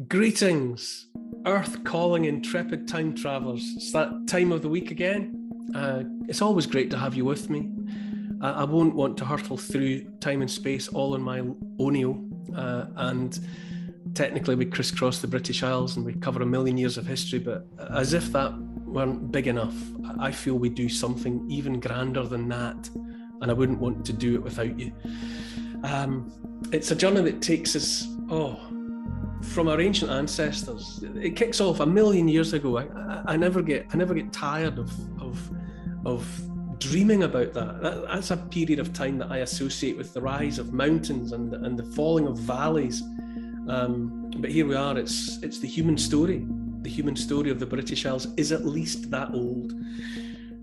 Greetings, earth-calling intrepid time travellers. It's that time of the week again. It's always great to have you with me. I won't want to hurtle through time and space all on my onio, and technically we crisscross the British Isles and we cover 1,000,000 years of history, but as if that weren't big enough, I feel we do something even grander than that, and I wouldn't want to do it without you. It's a journey that takes us, from our ancient ancestors. It kicks off 1,000,000 years ago. I never get tired of dreaming about that. That's a period of time that I associate with the rise of mountains and the falling of valleys. But here we are. It's the human story. The human story of the British Isles is at least that old.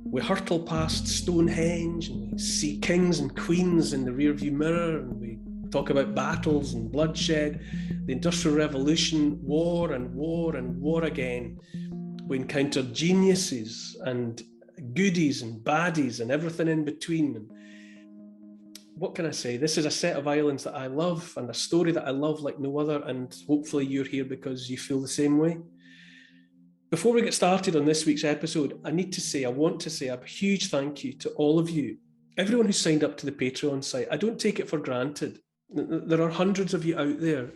We hurtle past Stonehenge and we see kings and queens in the rearview mirror, and we talk about battles and bloodshed, the Industrial Revolution, war and war and war again. We encounter geniuses and goodies and baddies and everything in between. And what can I say? This is a set of islands that I love and a story that I love like no other, and hopefully you're here because you feel the same way. Before we get started on this week's episode, I want to say a huge thank you to all of you, everyone who signed up to the Patreon site. I don't take it for granted. There are hundreds of you out there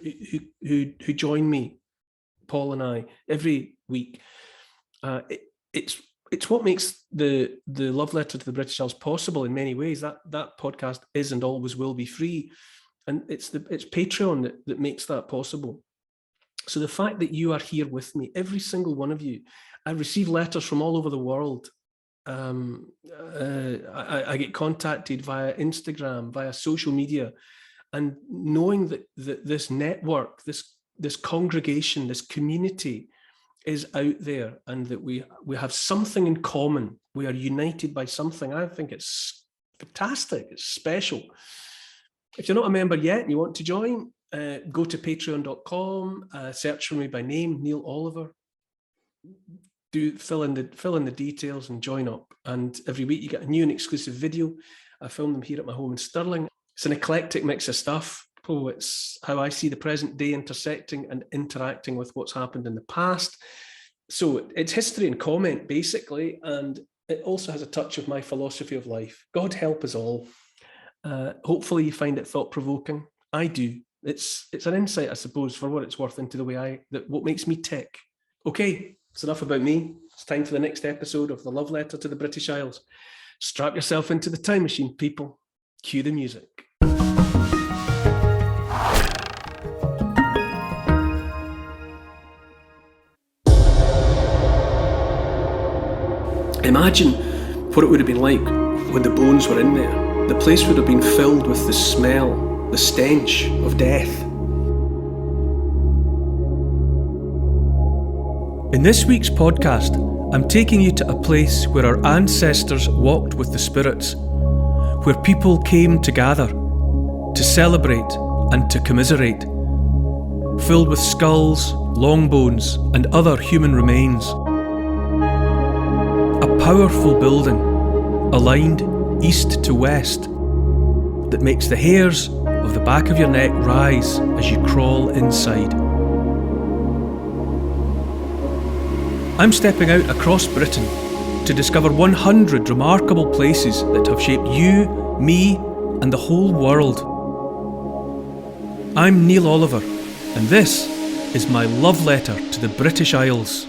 who join me, Paul and I, every week. It's what makes the Love Letter to the British Isles possible in many ways. That podcast is and always will be free, and it's Patreon that makes that possible. So the fact that you are here with me, every single one of you, I receive letters from all over the world. I get contacted via Instagram, via social media, and knowing that this network, this congregation, this community is out there, and that we have something in common. We are united by something. I think it's fantastic. It's special. If you're not a member yet and you want to join, go to patreon.com, search for me by name, Neil Oliver. Do fill in the details and join up. And every week you get a new and exclusive video. I film them here at my home in Stirling. It's an eclectic mix of stuff. It's how I see the present day intersecting and interacting with what's happened in the past. So it's history and comment, basically, and it also has a touch of my philosophy of life. God help us all. Hopefully you find it thought-provoking. I do. It's an insight, I suppose, for what it's worth, into the way what makes me tick. Okay, it's enough about me. It's time for the next episode of the Love Letter to the British Isles. Strap yourself into the time machine, people. Cue the music. Imagine what it would have been like when the bones were in there. The place would have been filled with the smell, the stench of death. In this week's podcast, I'm taking you to a place where our ancestors walked with the spirits, where people came to gather, to celebrate and to commiserate, filled with skulls, long bones and other human remains. A powerful building, aligned east to west, that makes the hairs of the back of your neck rise as you crawl inside. I'm stepping out across Britain to discover 100 remarkable places that have shaped you, me, and the whole world. I'm Neil Oliver, and this is my love letter to the British Isles.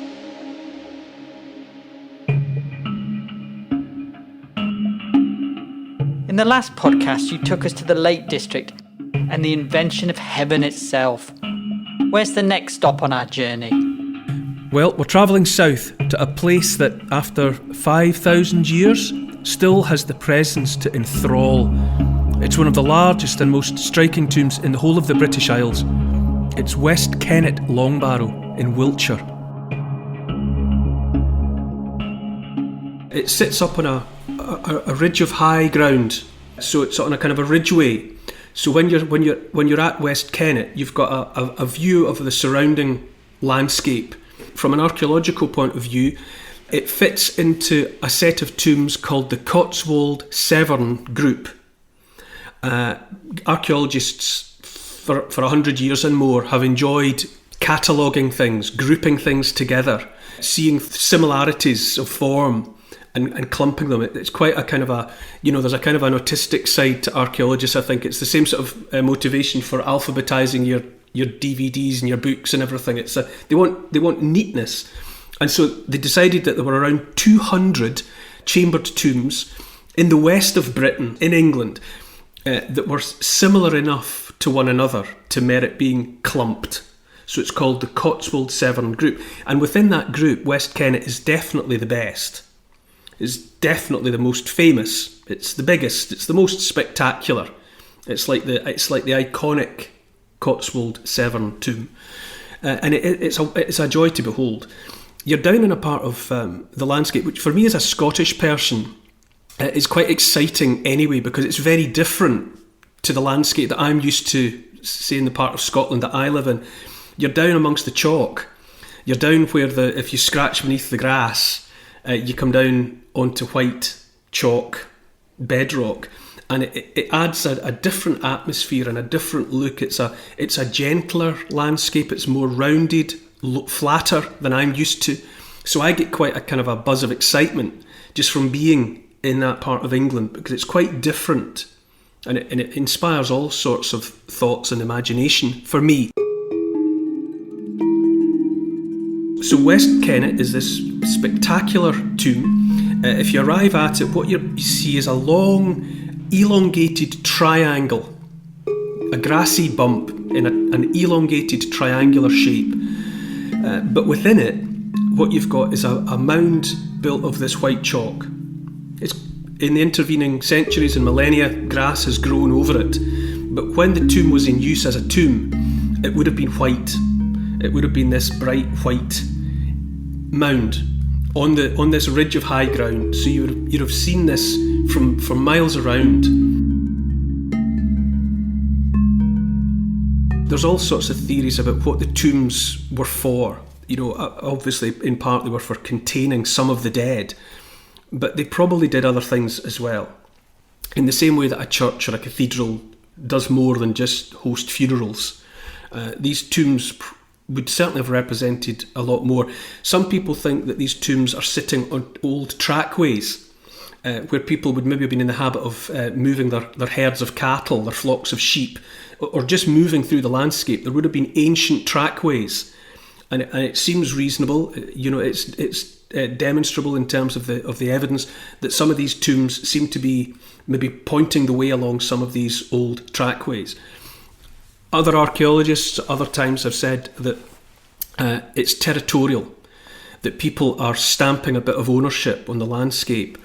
In the last podcast, you took us to the Lake District and the invention of heaven itself. Where's the next stop on our journey? Well, we're travelling south to a place that, after 5,000 years, still has the presence to enthrall. It's one of the largest and most striking tombs in the whole of the British Isles. It's West Kennet Long Barrow in Wiltshire. It sits up on a ridge of high ground, so it's on a kind of a ridgeway. So when you're at West Kennet, you've got a view of the surrounding landscape. From an archaeological point of view, it fits into a set of tombs called the Cotswold Severn Group. Archaeologists for 100 years and more have enjoyed cataloguing things, grouping things together, seeing similarities of form and clumping them. It's quite a kind of a, there's a kind of an autistic side to archaeologists, I think. It's the same sort of motivation for alphabetising your DVDs and your books and everything. They want neatness. And so they decided that there were around 200 chambered tombs in the west of Britain, in England, that were similar enough to one another to merit being clumped. So it's called the Cotswold Severn group. And within that group, West Kennet is definitely the best. It's definitely the most famous. It's the biggest. It's the most spectacular. It's like the iconic Cotswold Severn tomb, and it's a joy to behold. You're down in a part of the landscape which, for me as a Scottish person, is quite exciting anyway, because it's very different to the landscape that I'm used to, say, in the part of Scotland that I live in. You're down amongst the chalk. You're down where if you scratch beneath the grass, you come down onto white chalk bedrock, and it adds a different atmosphere and a different look. It's a gentler landscape. It's more rounded, flatter than I'm used to. So I get quite a kind of a buzz of excitement just from being in that part of England, because it's quite different, and it inspires all sorts of thoughts and imagination for me. So West Kennet is this spectacular tomb. If you arrive at it, what you see is a long, elongated triangle, a grassy bump in an elongated triangular shape. But within it, what you've got is a mound built of this white chalk. It's in the intervening centuries and millennia, grass has grown over it. But when the tomb was in use as a tomb, it would have been white. It would have been this bright white mound on this ridge of high ground. So you'd have seen this from miles around. There's all sorts of theories about what the tombs were for. Obviously in part they were for containing some of the dead, but they probably did other things as well. In the same way that a church or a cathedral does more than just host funerals, these tombs would certainly have represented a lot more. Some people think that these tombs are sitting on old trackways, where people would maybe have been in the habit of moving their herds of cattle, their flocks of sheep, or just moving through the landscape. There would have been ancient trackways, and it seems reasonable. It's demonstrable in terms of the evidence that some of these tombs seem to be maybe pointing the way along some of these old trackways. Other archaeologists at other times have said that it's territorial, that people are stamping a bit of ownership on the landscape,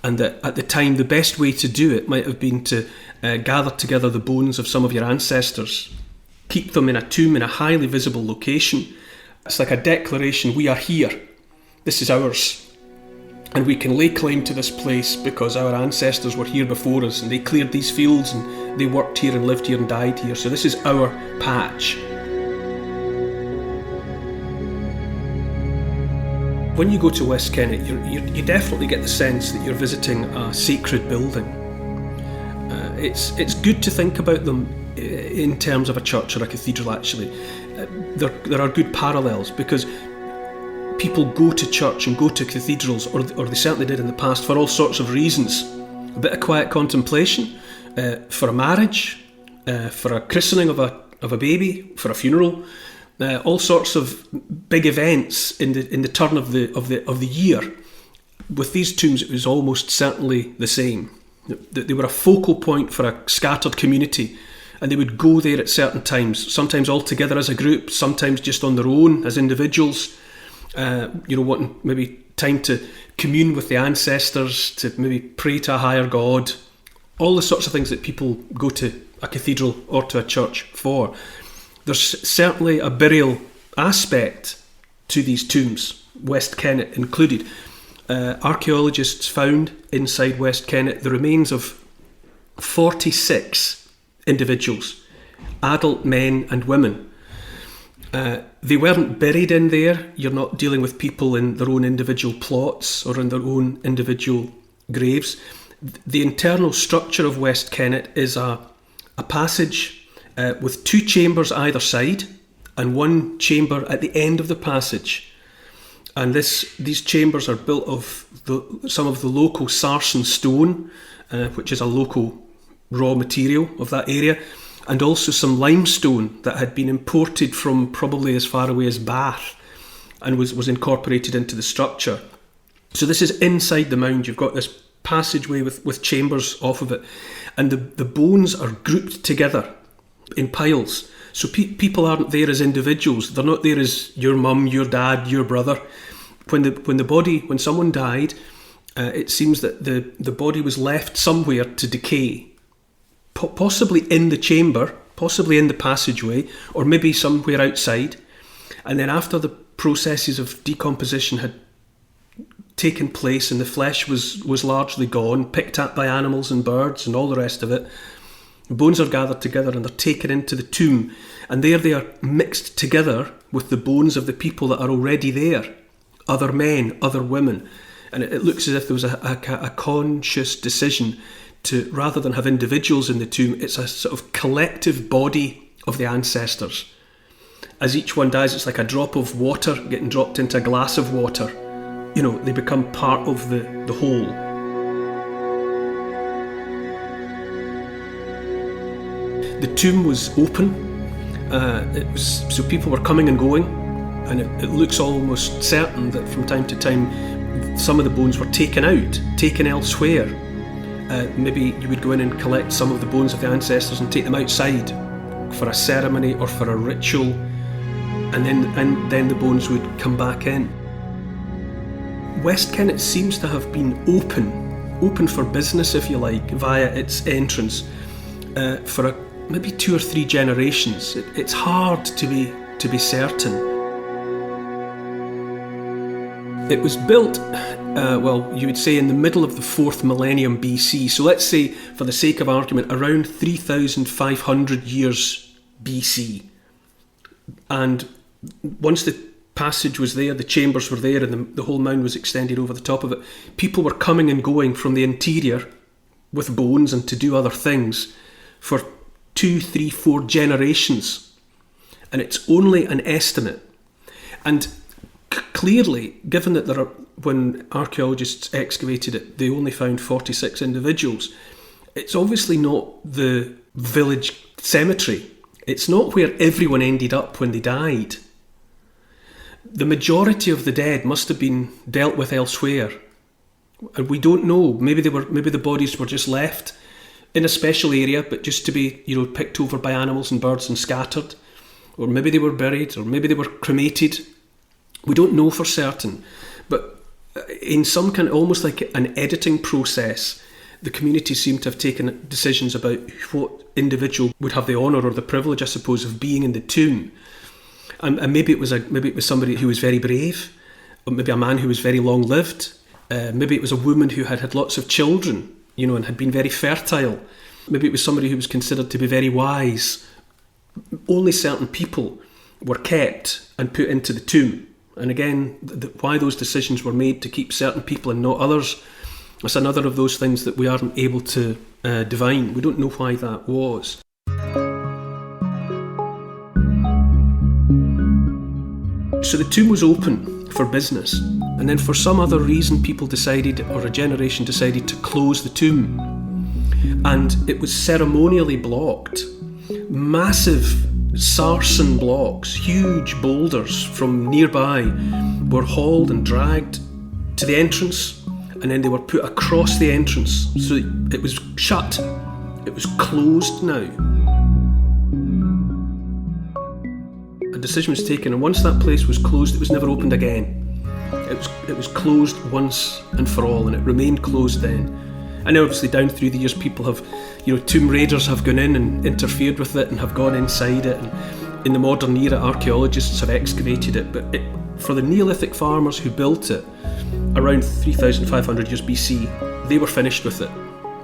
and that at the time the best way to do it might have been to gather together the bones of some of your ancestors, keep them in a tomb in a highly visible location. It's like a declaration: we are here, this is ours, and we can lay claim to this place because our ancestors were here before us, and they cleared these fields, and they worked here and lived here and died here, so this is our patch. When you go to West Kennet, you definitely get the sense that you're visiting a sacred building. It's good to think about them in terms of a church or a cathedral, actually. There are good parallels, because people go to church and go to cathedrals, or they certainly did in the past, for all sorts of reasons. A bit of quiet contemplation, for a marriage, for a christening of a baby, for a funeral, all sorts of big events in the turn of the year. With these tombs, it was almost certainly the same. They were a focal point for a scattered community, and they would go there at certain times, sometimes all together as a group, sometimes just on their own as individuals, wanting maybe time to commune with the ancestors, to maybe pray to a higher God, all the sorts of things that people go to a cathedral or to a church for. There's certainly a burial aspect to these tombs, West Kennet included. Archaeologists found inside West Kennet the remains of 46 individuals, adult men and women. They weren't buried in there. You're not dealing with people in their own individual plots or in their own individual graves. The internal structure of West Kennet is a passage with two chambers either side, and one chamber at the end of the passage. And these chambers are built of some of the local sarsen stone, which is a local raw material of that area, and also some limestone that had been imported from probably as far away as Bath and was incorporated into the structure. So this is inside the mound. You've got this passageway with chambers off of it, and the bones are grouped together in piles. So people aren't there as individuals. They're not there as your mum, your dad, your brother. When someone died, it seems that the body was left somewhere to decay, possibly in the chamber, possibly in the passageway, or maybe somewhere outside. And then after the processes of decomposition had taken place and the flesh was largely gone, picked at by animals and birds and all the rest of it, bones are gathered together and they're taken into the tomb, and there they are mixed together with the bones of the people that are already there, other men, other women. And it looks as if there was a conscious decision to, rather than have individuals in the tomb, it's a sort of collective body of the ancestors. As each one dies, it's like a drop of water getting dropped into a glass of water. You know, they become part of the whole. The tomb was open. So people were coming and going, and it looks almost certain that from time to time some of the bones were taken out, taken elsewhere. Maybe you would go in and collect some of the bones of the ancestors and take them outside for a ceremony or for a ritual, and then the bones would come back in. West Kennet seems to have been open for business, if you like, via its entrance for maybe 2 or 3 generations. It's hard to be certain. It was built, you would say in the middle of the 4th millennium BC. So let's say, for the sake of argument, around 3,500 years BC. And once the passage was there, the chambers were there, and the whole mound was extended over the top of it, people were coming and going from the interior with bones and to do other things for 2, 3, 4 generations. And it's only an estimate. And clearly, given that when archaeologists excavated it, they only found 46 individuals, it's obviously not the village cemetery. It's not where everyone ended up when they died. The majority of the dead must have been dealt with elsewhere. And we don't know. Maybe the bodies were just left in a special area, but just to be, picked over by animals and birds and scattered. Or maybe they were buried, or maybe they were cremated. We don't know for certain. But in some kind of almost like an editing process, the community seemed to have taken decisions about what individual would have the honour or the privilege, I suppose, of being in the tomb. And maybe it was somebody who was very brave, or maybe a man who was very long-lived. Maybe it was a woman who had lots of children, and had been very fertile. Maybe it was somebody who was considered to be very wise. Only certain people were kept and put into the tomb. And again, why those decisions were made to keep certain people and not others, that's another of those things that we aren't able to divine. We don't know why that was. So the tomb was open for business, and then for some other reason people decided, or a generation decided, to close the tomb. And it was ceremonially blocked. Massive sarsen blocks, huge boulders from nearby, were hauled and dragged to the entrance, and then they were put across the entrance. So it was shut. It was closed now. A decision was taken, and once that place was closed, it was never opened again. It was closed once and for all, and it remained closed then. And obviously down through the years, people have, tomb raiders have gone in and interfered with it and have gone inside it. And in the modern era, archaeologists have excavated it. But for the Neolithic farmers who built it around 3,500 years BC, they were finished with it.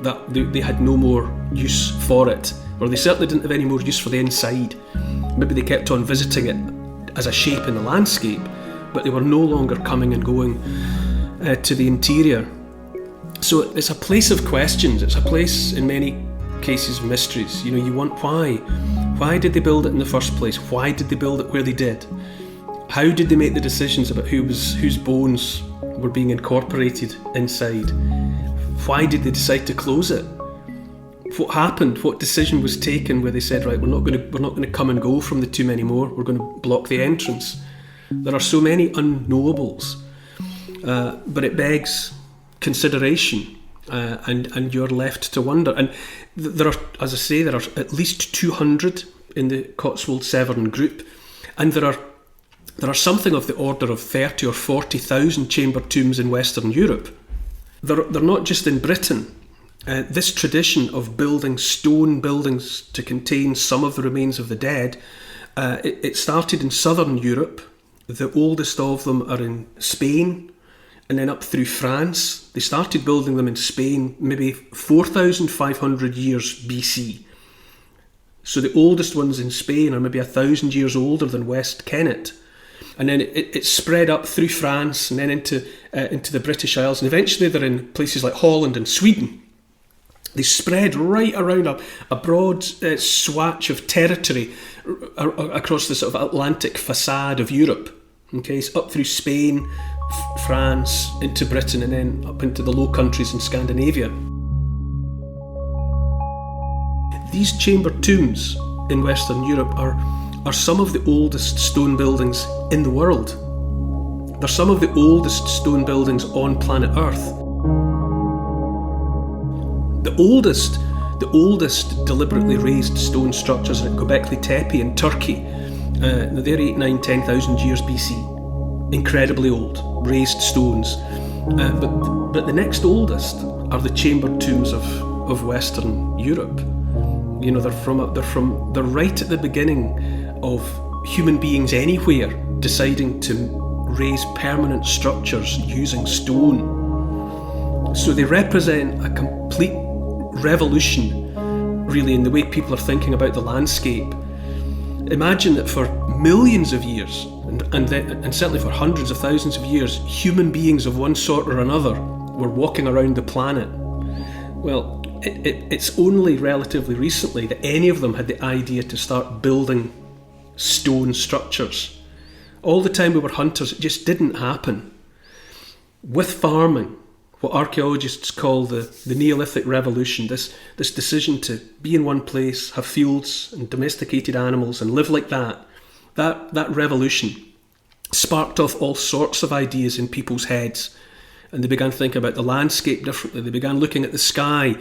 That they had no more use for it, or they certainly didn't have any more use for the inside. Maybe they kept on visiting it as a shape in the landscape, but they were no longer coming and going to the interior. So it's a place of questions. It's a place, in many cases, of mysteries. You want why Why did they build it in the first place? Why did they build it where they did? How did they make the decisions about whose bones were being incorporated inside? Why did they decide to close it? What happened? What decision was taken where they said, right, we're not going to come and go from the tomb anymore. We're going to block the entrance. There are so many unknowables, but it begs consideration, and you're left to wonder. And there are, as I say, there are at least 200 in the Cotswold Severn group, and there are something of the order of 30 or 40,000 chamber tombs in Western Europe. They're not just in Britain. This tradition of building stone buildings to contain some of the remains of the dead, it started in southern Europe. The oldest of them are in Spain, and then up through France. They started building them in Spain maybe 4,500 years BC. So the oldest ones in Spain are maybe 1,000 years older than West Kennet. And then it spread up through France and then into the British Isles, and eventually they're in places like Holland and Sweden. They spread right around a broad swatch of territory across the sort of Atlantic facade of Europe. Okay, so up through Spain, France, into Britain, and then up into the Low Countries and Scandinavia. These chamber tombs in Western Europe are some of the oldest stone buildings in the world. They're some of the oldest stone buildings on planet Earth. The oldest deliberately raised stone structures are at Göbekli Tepe in Turkey. They're 8, 9, 10,000 years BC. Incredibly old, raised stones. But the next oldest are the chamber tombs of Western Europe. You know, they're right at the beginning of human beings anywhere deciding to raise permanent structures using stone. So they represent a complete revolution, really, in the way people are thinking about the landscape. Imagine that for millions of years, and certainly for hundreds of thousands of years, human beings of one sort or another were walking around the planet. Well, it's only relatively recently that any of them had the idea to start building stone structures. All the time we were hunters, it just didn't happen. With farming, what archaeologists call the Neolithic Revolution, this decision to be in one place, have fields and domesticated animals and live like that revolution sparked off all sorts of ideas in people's heads. And they began thinking about the landscape differently. They began looking at the sky.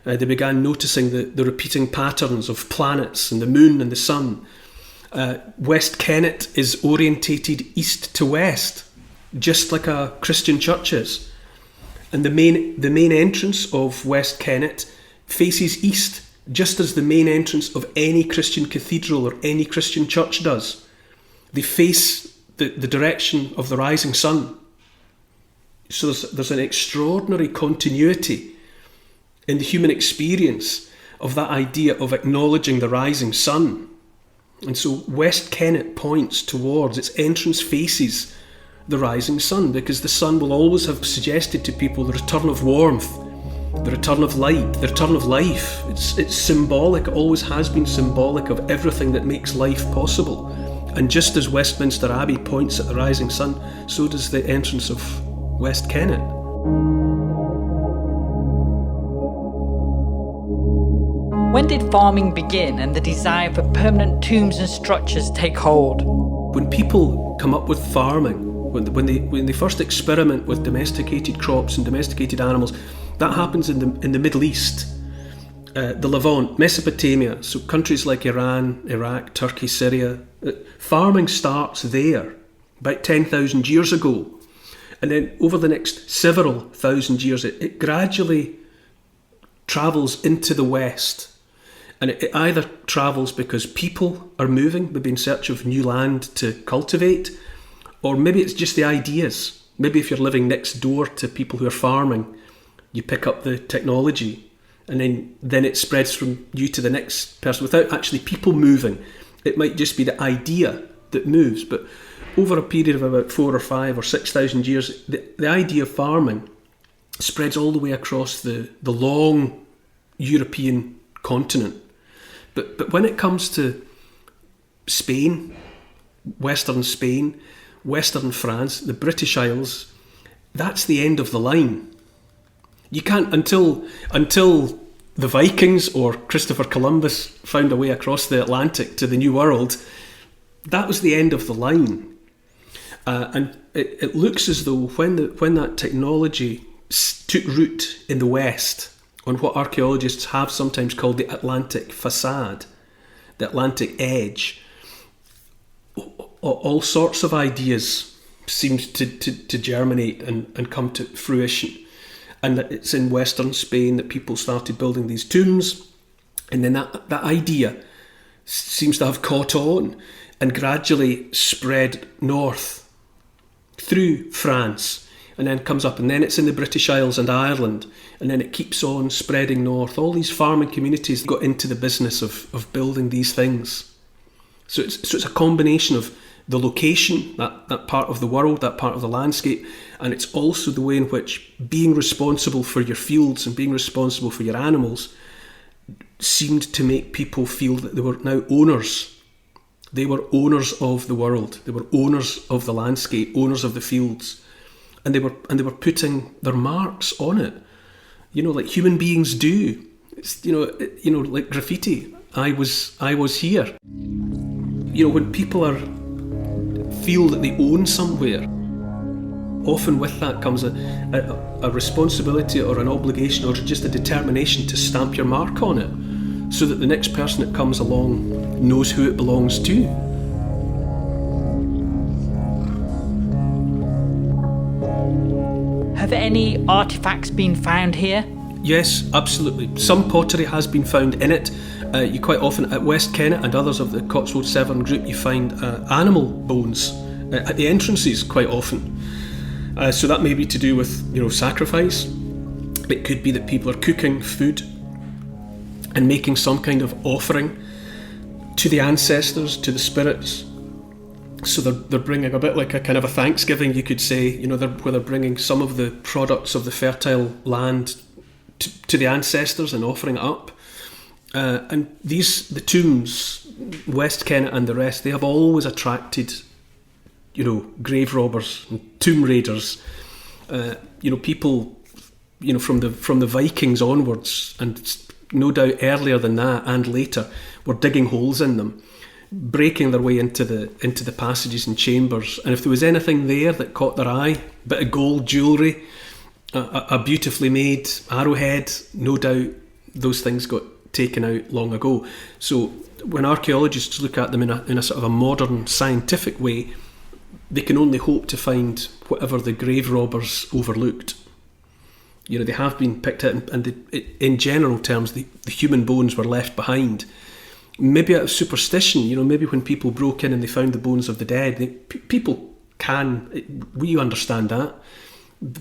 They began noticing the repeating patterns of planets and the moon and the sun. West Kennet is orientated east to west, just like a Christian church is. And the main entrance of West Kennet faces east, just as the main entrance of any Christian cathedral or any Christian church does. They face the direction of the rising sun. So there's an extraordinary continuity in the human experience of that idea of acknowledging the rising sun. And so West Kennet points towards, its entrance faces the rising sun, because the sun will always have suggested to people the return of warmth, the return of light, the return of life. It's symbolic, it always has been symbolic of everything that makes life possible. And just as Westminster Abbey points at the rising sun, so does the entrance of West Kennet. When did farming begin and the desire for permanent tombs and structures take hold? When people come up with farming, when they first experiment with domesticated crops and domesticated animals, that happens in the Middle East, the Levant, Mesopotamia, so countries like Iran, Iraq, Turkey, Syria. Farming starts there about 10,000 years ago. And then over the next several thousand years, it gradually travels into the West. And it either travels because people are moving, maybe in search of new land to cultivate, or maybe it's just the ideas. Maybe if you're living next door to people who are farming, you pick up the technology, and then it spreads from you to the next person without actually people moving. It might just be the idea that moves. But over a period of about 4,000 or 5,000 or 6,000 years, the idea of farming spreads all the way across the long European continent. But when it comes to Spain, Western Spain, Western France, the British Isles, that's the end of the line. You can't, until the Vikings or Christopher Columbus found a way across the Atlantic to the New World, that was the end of the line. And it looks as though when that technology took root in the West, on what archaeologists have sometimes called the Atlantic facade, the Atlantic edge, all sorts of ideas seemed to germinate and come to fruition. And it's in Western Spain that people started building these tombs, and then that idea seems to have caught on and gradually spread north through France, and then comes up, and then it's in the British Isles and Ireland, and then it keeps on spreading north. All these farming communities got into the business of building these things. So it's a combination of the location, that part of the world, that part of the landscape, and it's also the way in which being responsible for your fields and being responsible for your animals seemed to make people feel that they were now owners. They were owners of the world. They were owners of the landscape, owners of the fields, and they were putting their marks on it. Like human beings do. It's, like graffiti. I was here. When people feel that they own somewhere, often with that comes a responsibility or an obligation or just a determination to stamp your mark on it, so that the next person that comes along knows who it belongs to. Have any artefacts been found here? Yes, absolutely. Some pottery has been found in it. You quite often at West Kennet and others of the Cotswold Severn group, you find animal bones at the entrances quite often. So that may be to do with sacrifice. It could be that people are cooking food and making some kind of offering to the ancestors, to the spirits. So they're bringing a bit like a kind of a thanksgiving, you could say, where they're bringing some of the products of the fertile land to the ancestors and offering it up. And the tombs, West Kennet and the rest, they have always attracted, grave robbers and tomb raiders. People, from the Vikings onwards, and no doubt earlier than that and later, were digging holes in them, breaking their way into the passages and chambers. And if there was anything there that caught their eye, a bit of gold jewellery, a beautifully made arrowhead, no doubt those things got taken out long ago. So when archaeologists look at them in a sort of a modern scientific way, they can only hope to find whatever the grave robbers overlooked. They have been picked out, and in general terms, the human bones were left behind. Maybe out of superstition, maybe when people broke in and they found the bones of the dead, we understand that,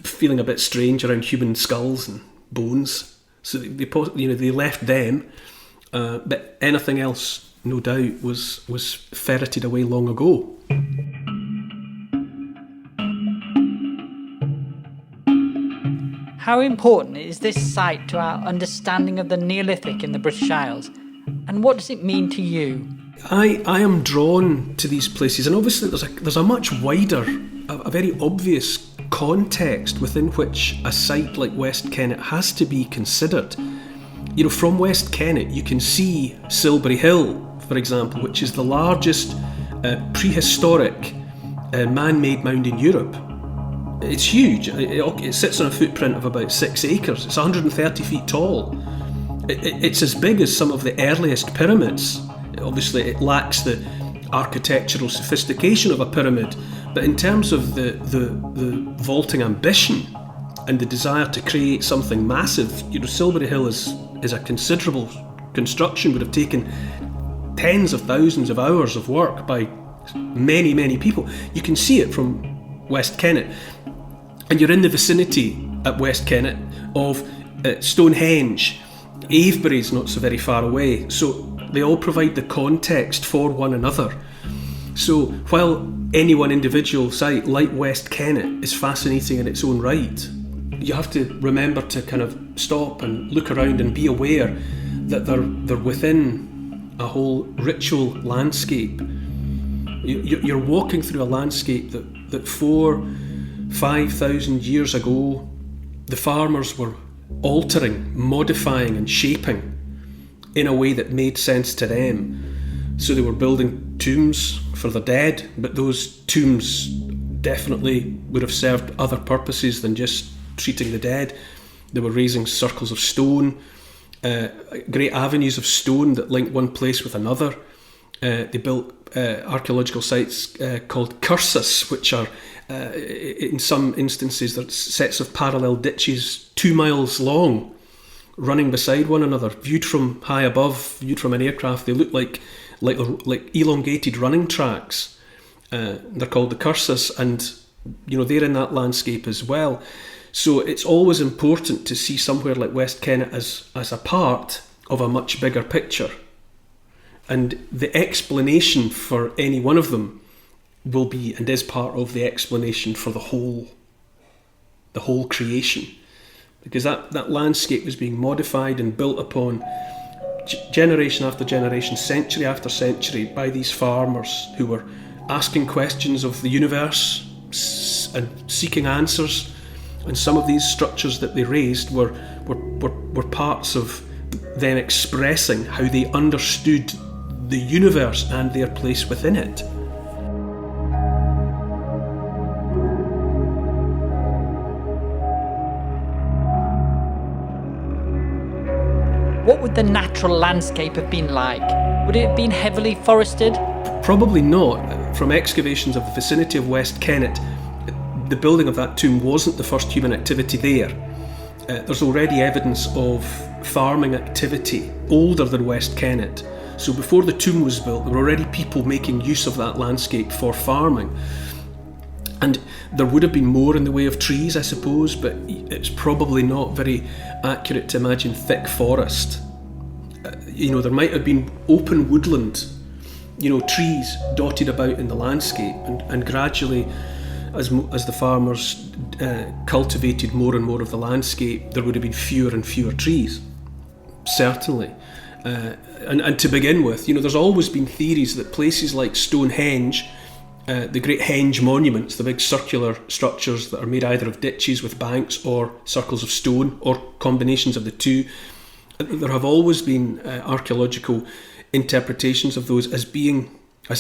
feeling a bit strange around human skulls and bones. So they left them, but anything else, no doubt, was ferreted away long ago. How important is this site to our understanding of the Neolithic in the British Isles, and what does it mean to you? I am drawn to these places, and obviously there's a much wider, a very obvious context within which a site like West Kennet has to be considered. From West Kennet you can see Silbury Hill, for example, which is the largest prehistoric man-made mound in Europe. It's huge. It sits on a footprint of about 6 acres. It's 130 feet tall. It's as big as some of the earliest pyramids. Obviously it lacks the architectural sophistication of a pyramid, but in terms of the vaulting ambition and the desire to create something massive, Silbury Hill is a considerable construction, would have taken tens of thousands of hours of work by many, many people. You can see it from West Kennet, and you're in the vicinity at West Kennet of Stonehenge. Avebury's not so very far away, so they all provide the context for one another. So while any one individual site like West Kennet is fascinating in its own right, you have to remember to kind of stop and look around and be aware that they're within a whole ritual landscape You're walking through a landscape that 4,000-5,000 years ago the farmers were altering, modifying and shaping in a way that made sense to them. So they were building tombs for the dead, but those tombs definitely would have served other purposes than just treating the dead. They were raising circles of stone, great avenues of stone that linked one place with another. They built archaeological sites called cursus, which are, in some instances, they're sets of parallel ditches 2 miles long, running beside one another, viewed from high above, viewed from an aircraft. They look like elongated running tracks. They're called the cursus, and they're in that landscape as well. So it's always important to see somewhere like West Kennet as a part of a much bigger picture. And the explanation for any one of them will be and is part of the explanation for the whole creation. Because that landscape was being modified and built upon generation after generation, century after century, by these farmers who were asking questions of the universe and seeking answers. And some of these structures that they raised were parts of them expressing how they understood the universe and their place within it. What would the natural landscape have been like? Would it have been heavily forested? Probably not. From excavations of the vicinity of West Kennet, the building of that tomb wasn't the first human activity there. There's already evidence of farming activity older than West Kennet. So before the tomb was built, there were already people making use of that landscape for farming. And there would have been more in the way of trees, I suppose, but it's probably not very accurate to imagine thick forest. There might have been open woodland, trees dotted about in the landscape, and gradually, as the farmers cultivated more and more of the landscape, there would have been fewer and fewer trees, certainly. And to begin with, there's always been theories that places like Stonehenge, the great henge monuments, the big circular structures that are made either of ditches with banks or circles of stone or combinations of the two, there have always been archaeological interpretations of those as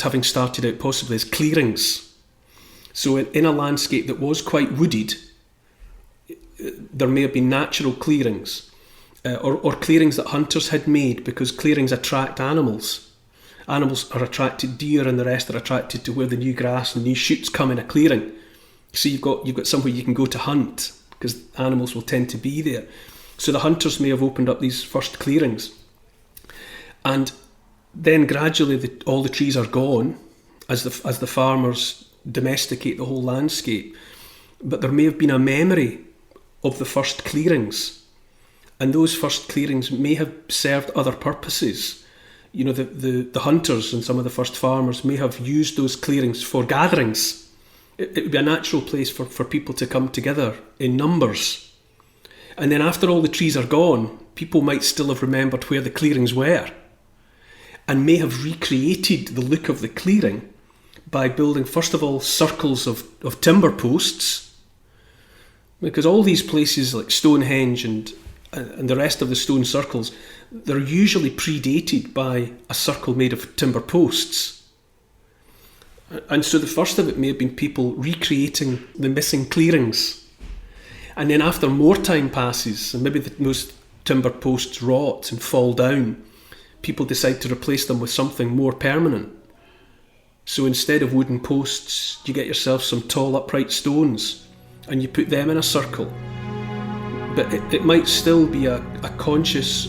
having started out possibly as clearings. So in a landscape that was quite wooded, there may have been natural clearings, or clearings that hunters had made, because clearings attract animals. Animals are attracted, deer and the rest are attracted to where the new grass and new shoots come in a clearing. So you've got somewhere you can go to hunt, because animals will tend to be there. So the hunters may have opened up these first clearings. And then gradually all the trees are gone as the farmers domesticate the whole landscape. But there may have been a memory of the first clearings, and those first clearings may have served other purposes. The hunters and some of the first farmers may have used those clearings for gatherings. It would be a natural place for people to come together in numbers. And then after all the trees are gone, people might still have remembered where the clearings were, and may have recreated the look of the clearing by building, first of all, circles of timber posts, because all these places like Stonehenge and the rest of the stone circles, they're usually predated by a circle made of timber posts. And so the first of it may have been people recreating the missing clearings. And then after more time passes, and maybe those timber posts rot and fall down, people decide to replace them with something more permanent. So instead of wooden posts, you get yourself some tall upright stones, and you put them in a circle. But it might still be a conscious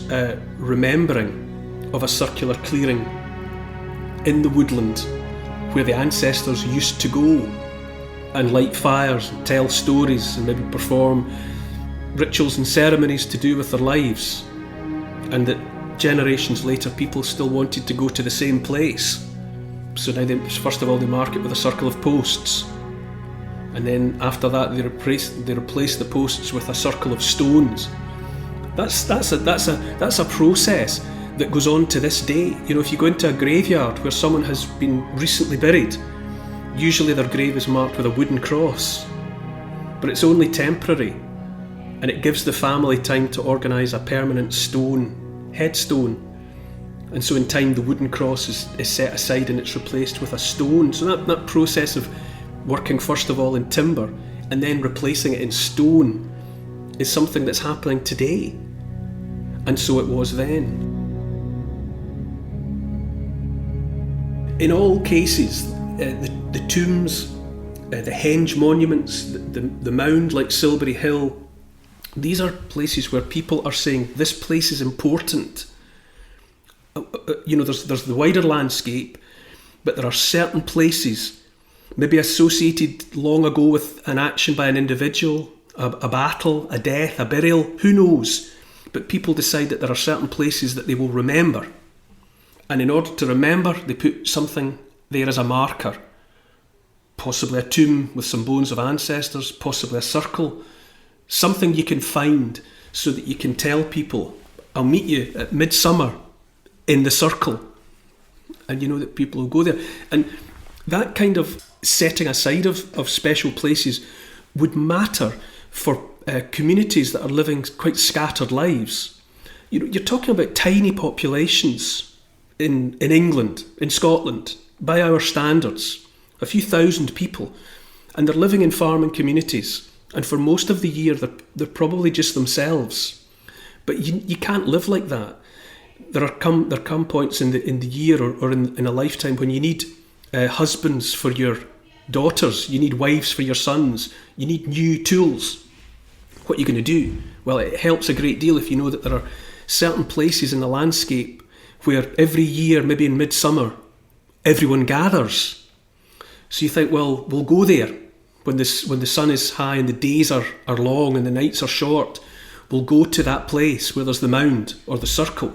remembering of a circular clearing in the woodland where the ancestors used to go and light fires and tell stories and maybe perform rituals and ceremonies to do with their lives, and that generations later people still wanted to go to the same place. So now first of all they mark it with a circle of posts, and then after that they replace the posts with a circle of stones. That's a process that goes on to this day. You know, if you go into a graveyard where someone has been recently buried, usually their grave is marked with a wooden cross, but it's only temporary, and it gives the family time to organise a permanent headstone. And so in time the wooden cross is set aside and it's replaced with a stone. So that process of working first of all in timber and then replacing it in stone is something that's happening today. And so it was then. In all cases, the tombs, the henge monuments, the mound like Silbury Hill, these are places where people are saying this place is important. You know, there's the wider landscape, but there are certain places, maybe associated long ago with an action by an individual, a battle, a death, a burial, who knows? But people decide that there are certain places that they will remember. And in order to remember, they put something there as a marker. Possibly a tomb with some bones of ancestors, possibly a circle, something you can find so that you can tell people, I'll meet you at midsummer in the circle. And you know that people will go there. And that kind of setting aside of special places would matter for communities that are living quite scattered lives. You know, you're talking about tiny populations in England, in Scotland, by our standards, a few thousand people, and they're living in farming communities, and for most of the year they're probably just themselves. But you can't live like that. There come points in the year or in a lifetime when you need husbands for your daughters, you need wives for your sons, you need new tools. What are you going to do? Well, it helps a great deal if you know that there are certain places in the landscape where every year, maybe in midsummer, everyone gathers. So you think, well, we'll go there when the sun is high and the days are long and the nights are short. We'll go to that place where there's the mound or the circle,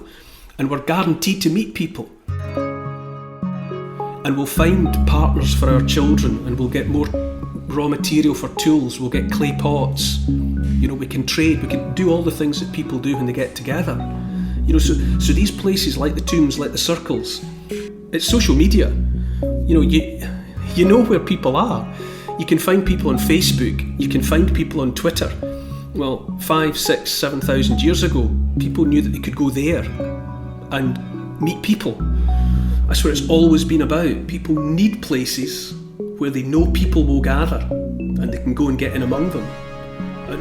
and we're guaranteed to meet people. And we'll find partners for our children, and we'll get more raw material for tools, we'll get clay pots. You know, we can trade, we can do all the things that people do when they get together. You know, so these places like the tombs, like the circles, it's social media. You know, you know where people are. You can find people on Facebook, you can find people on Twitter. Well, 5, 6, 7,000 years ago, people knew that they could go there and meet people. That's what it's always been about. People need places where they know people will gather and they can go and get in among them.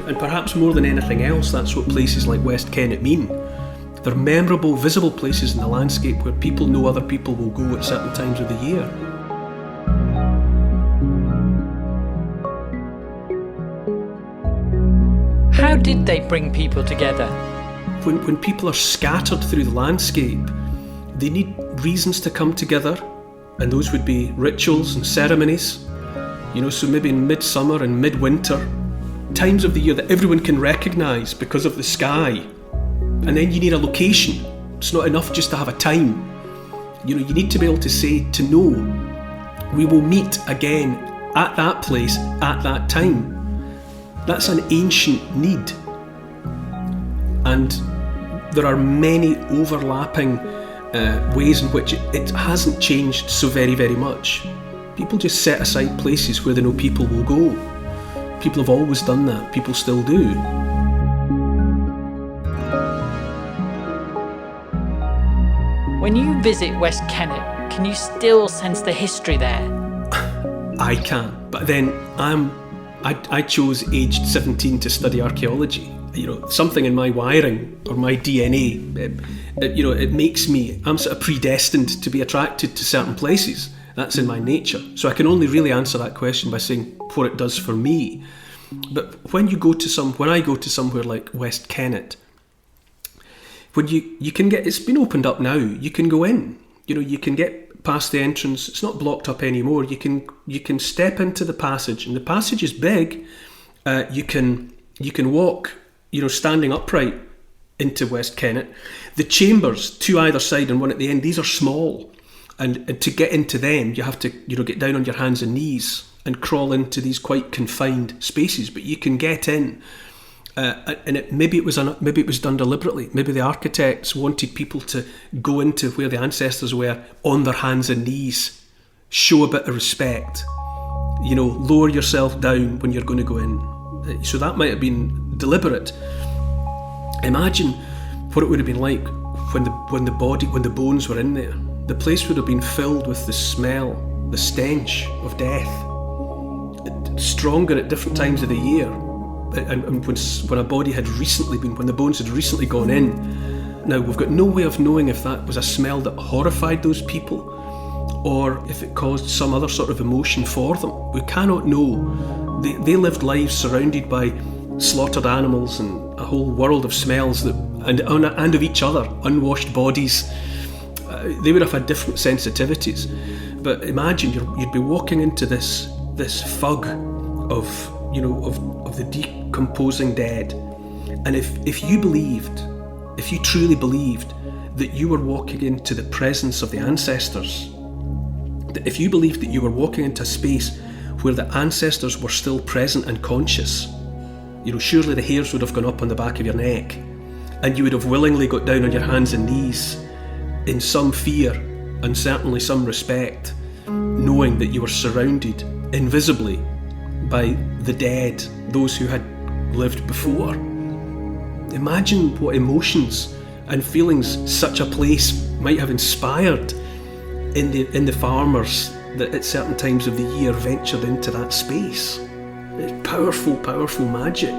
And perhaps more than anything else, that's what places like West Kennet mean. They're memorable, visible places in the landscape where people know other people will go at certain times of the year. How did they bring people together? When people are scattered through the landscape, they need reasons to come together, and those would be rituals and ceremonies. You know, so maybe in midsummer and midwinter, times of the year that everyone can recognise because of the sky. And then you need a location. It's not enough just to have a time. You know, you need to be able to say, to know, we will meet again at that place at that time. That's an ancient need. And there are many overlapping ways in which it hasn't changed so very, very much. People just set aside places where they know people will go. People have always done that. People still do. When you visit West Kennet, can you still sense the history there? I can, but then I chose aged 17 to study archaeology. You know, something in my wiring or my DNA, you know, it makes me, I'm sort of predestined to be attracted to certain places. That's in my nature. So I can only really answer that question by saying what it does for me. But when I go to somewhere like West Kennet, when you can get, it's been opened up now, you can go in, you know, you can get past the entrance, it's not blocked up anymore, you can step into the passage, and the passage is big. You can walk, you know, standing upright into West Kennet. The chambers, two either side and one at the end, these are small, and to get into them you have to, you know, get down on your hands and knees and crawl into these quite confined spaces, but you can get in. And maybe it was done deliberately. Maybe the architects wanted people to go into where the ancestors were on their hands and knees, show a bit of respect, lower yourself down when you're going to go in. So that might have been deliberate. Imagine what it would have been like when the bones were in there. The place would have been filled with the smell, the stench of death, stronger at different times of the year. And when a body had recently been, when the bones had recently gone in. Now, we've got no way of knowing if that was a smell that horrified those people or if it caused some other sort of emotion for them. We cannot know. They lived lives surrounded by slaughtered animals and a whole world of smells and of each other, unwashed bodies. They would have had different sensitivities. But imagine you'd be walking into this fog of the decomposing dead, and if you truly believed that you were walking into the presence of the ancestors, that if you believed that you were walking into a space where the ancestors were still present and conscious, surely the hairs would have gone up on the back of your neck, and you would have willingly got down on your hands and knees in some fear and certainly some respect, knowing that you were surrounded invisibly by the dead, those who had lived before. Imagine what emotions and feelings such a place might have inspired in the farmers that at certain times of the year ventured into that space. It's powerful, powerful magic.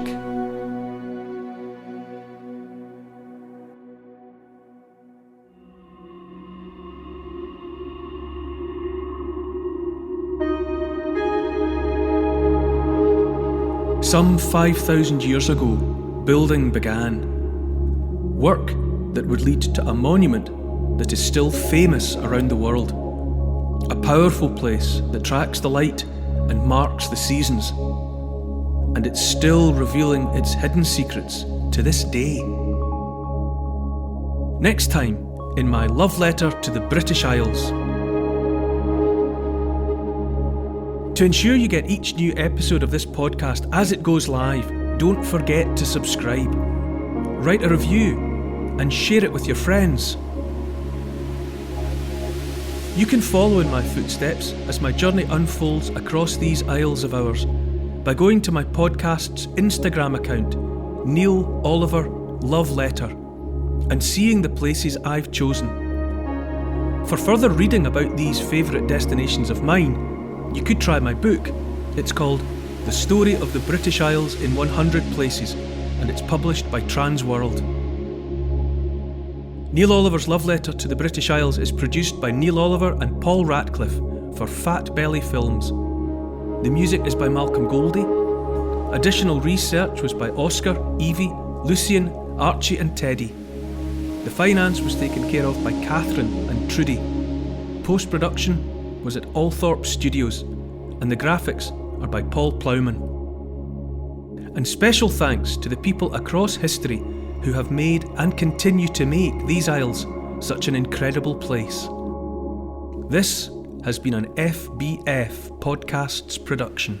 Some 5,000 years ago, building began. Work that would lead to a monument that is still famous around the world. A powerful place that tracks the light and marks the seasons. And it's still revealing its hidden secrets to this day. Next time, in my love letter to the British Isles. To ensure you get each new episode of this podcast as it goes live, don't forget to subscribe, write a review, and share it with your friends. You can follow in my footsteps as my journey unfolds across these isles of ours by going to my podcast's Instagram account, Neil Oliver Love Letter, and seeing the places I've chosen. For further reading about these favourite destinations of mine, you could try my book. It's called The Story of the British Isles in 100 Places, and it's published by Transworld. Neil Oliver's Love Letter to the British Isles is produced by Neil Oliver and Paul Ratcliffe for Fat Belly Films. The music is by Malcolm Goldie. Additional research was by Oscar, Evie, Lucian, Archie and Teddy. The finance was taken care of by Catherine and Trudy. Post-production was at Althorpe Studios, and the graphics are by Paul Plowman. And special thanks to the people across history who have made and continue to make these isles such an incredible place. This has been an FBF Podcasts production.